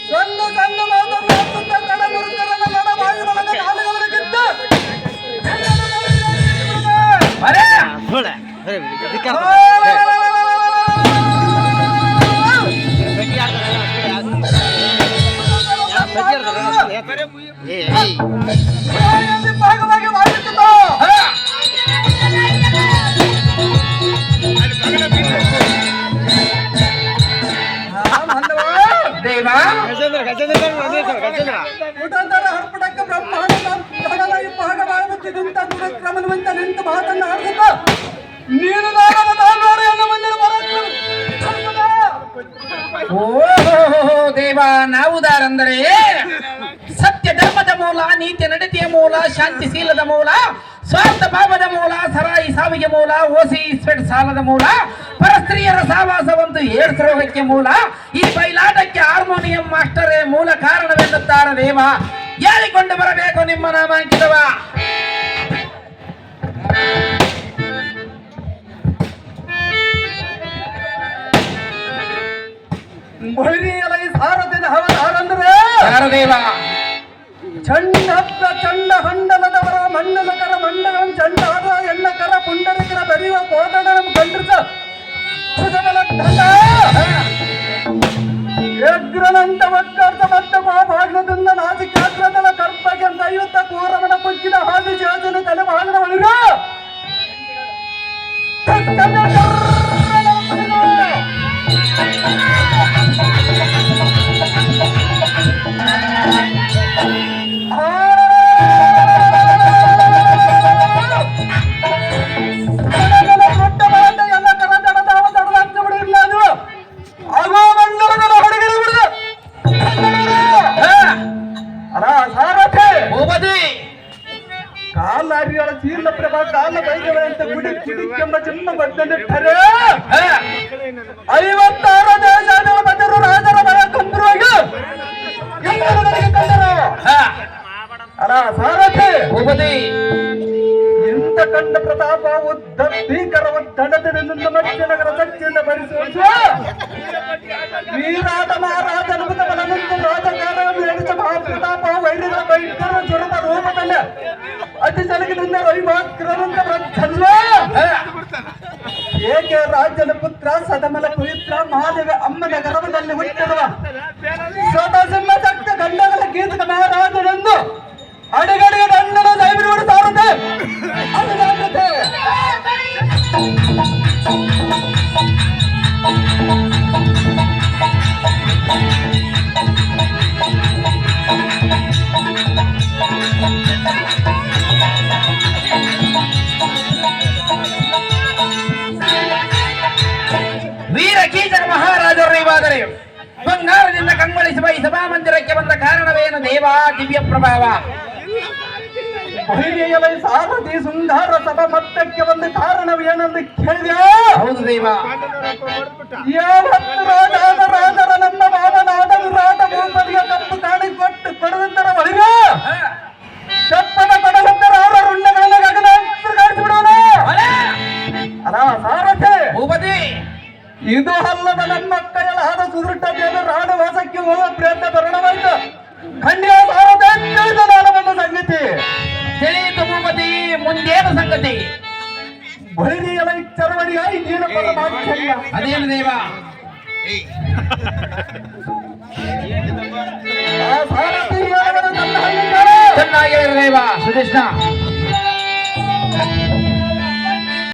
ಸಣ್ಣ ಸಣ್ಣ ಮಾತನ್ನ ಕಡ ಮುರುಕರನ್ನ ನಡ ಬಾಯಿ ಒಳಗ ಕಾಲುಗಳಿಗಿದ್ದ ಅರೆ ಭಾಗವಾಗಿ ಮಾಡಿದ್ದ ಹರ್ಪಡಕ್ಕೆ ಬ್ರಹ್ಮಾಂಡ ಭಾಗವಾಗುತ್ತಿದ್ದಂತ ದುರಕ್ರಮವಂತ ನಿಂತು ಮಾತನ್ನ ಆಡ್ಸುತ್ತ ನೀನು ದೇವ ನಾವುದಾರಂದರೆ ಸತ್ಯ ಧರ್ಮದ ಮೂಲ, ನೀತಿ ನಡತೆಯ ಮೂಲ, ಶಾಂತಿಶೀಲದ ಮೂಲ, ಸ್ವಾರ್ಥ ಭಾವದ ಮೂಲ, ಸರಾಯಿ ಸಾವಿಗೆ ಮೂಲ, ಓಸಿ ಸ್ವೆಟ್ ಸಾಲದ ಮೂಲ, ಪರಸ್ತ್ರೀಯರ ಸಹವಾಸವಂತೂ ಏಡ್ಸ್ ರೋಗಕ್ಕೆ ಮೂಲ, ಈ ಬಯಲಾಟಕ್ಕೆ ಹಾರ್ಮೋನಿಯಂ ಮಾಸ್ಟರೇ ಮೂಲ ಕಾರಣವೆನ್ನುತ್ತಾರ ದೇವ. ಹೇಳಿಕೊಂಡು ಬರಬೇಕು ನಿಮ್ಮ ನಾಮಾಂಕಿತವ. ಸಾರಥಿನ ಹವದಾರಂದ್ರೆ ದೇವ ಚಂಡ ಚಂಡ ಹಂಡಲದವರ ಮಂಡಲಕರ ಮಂಡಲ ಚಂಡಾದ ಎಣ್ಣಕರ ಪುಂಡರಿಕರ ಬರೆಯುವ ಕೋಟಡ ಗಂಡ್ರಸ ಯಗ್ರನಂತ ವಕ್ಕಾರ್ಥ ಮತ್ತ ಭಾಗದಿಂದ ನಾಚಿಕಾಗ್ರದಳ ಕರ್ಪಗೆ ದೈವತ ಕೋರವನ ಕುಕ್ಕಿದ ಹಾದಿ ಜಾಜನ ತಲೆ ಭಾಗದ ಒಳಗ ಚೀಲ ಪ್ರಭಾ ಕಾಲ ಬೈಗವೆ ಅಂತ ಗುಡಿ ಕುಡಿಕೆಂಬ ಜನ್ಮ ಬದ್ಧನಿಟ್ಟರೆ 56 ದೇಶಗಳ ಬದ್ಧರು ರಾಜರ ಭಯ ಕಂಬರುವಾಗಿ ಕಂಡರು. ಅಲ್ಲ ಸಾರಥಿ ಭೂಪತಿ ಇಂಥ ಕಂಡ ಪ್ರತಾಪ ಭೀಕರ ದಂಡದಿಂದ ಮಧ್ಯ ನಗರ ಶಕ್ತಿಯಿಂದ ಭರಿಸುವ ವೀರಾಟ ಮಹಾರಾಜ ಅನುಭವ ಬಲನಂತ ರಾಜಕಾರಣ ಎಣಿಸ ಮಹಾಪ್ರತಾಪ ವೈರಿಗಳ ಭಯಂಕರ ಸ್ವರೂಪ ರೂಪದಲ್ಲಿ ಅತಿ ಸಲಗಿನಿಂದ ರವಿಮಾಕ್ರಂತ ಬ್ರಹ್ಮ ಏಕೆ ರಾಜ್ಯದ ಪುತ್ರ ಸದಮಲ ಪವಿತ್ರ ಮಹಾದೇವ ಅಮ್ಮನ ಗರ್ಭದಲ್ಲಿ ಹುಟ್ಟಿರುವ ಸ್ವತಸಿಂಹ ಶಕ್ತ ಗಂಡಗಳ ಗೀತದ ಮಹಾರಾಜನೆಂದು ಅಡಿಗಡಿಗೆ ದಂಡನ ದೈವರುಗಳು ಸಾರುತ್ತೆ ಅನುಜಾಗ್ರತೆ ವೀರ ಕೀಚಕ ಮಹಾರಾಜರು ಇವಾದರೆ ಬಂಗಾರದಿಂದ ಕಂಗೊಳಿಸುವ ಈ ಸಭಾ ಮಂದಿರಕ್ಕೆ ಬಂದ ಕಾರಣವೇನು ದೇವ? ದಿವ್ಯ ಪ್ರಭಾವ. ಸಾರಥಿ ಸುಂದರ ಸಭಾ ಮಟ್ಟಕ್ಕೆ ಬಂದ ಕಾರಣವೇನೆಂದು ಕೇಳಿದೆ. ಹೌದು ದೇವ. ರಾಜರ ನಮ್ಮ ಭಾವನಾದ ವಿರಾಟ ಭೂಪತಿಗೆ ತಪ್ಪು ಕಾಣಿ ಕೊಟ್ಟು ಕೊಡದಂತರ ಒಳಗ ತಪ್ಪದ ಕೊಡದಂತರ ಅವರ ರುಂಡಗಳಲ್ಲಿ ಗಗನ ಕಾಣಿಸಿಬಿಡೋಣ. ಅಲ್ಲ ಸಾರಥಿ ಭೂಪತಿ ಇದು ಅಲ್ಲದ ನಮ್ಮ ಕೈಯಲ್ಲಾದ ಸುದೃಢ ದೇವ ರಾಣವಾಸಕ್ಕೆ ಹೋಗುವ ಪ್ರಯತ್ನ ಬರಣವಾಯ್ತು. ಖಂಡಿತ ಸಾರಥಿ ಒಂದು ಸಂಗತಿ ತಿಳಿಯಿತು ಭೂಪತಿ. ಮುಂದೇನು ಸಂಗತಿ? ಬಳಿರಿಯಲ ಚರವಣಿಯಾಗಿ ನೀನು ಅದೇನು ದೇವ? ಸಾರಥಿ ಚೆನ್ನಾಗಿರೋ ದೇವ ಸುದೇಶ್ನ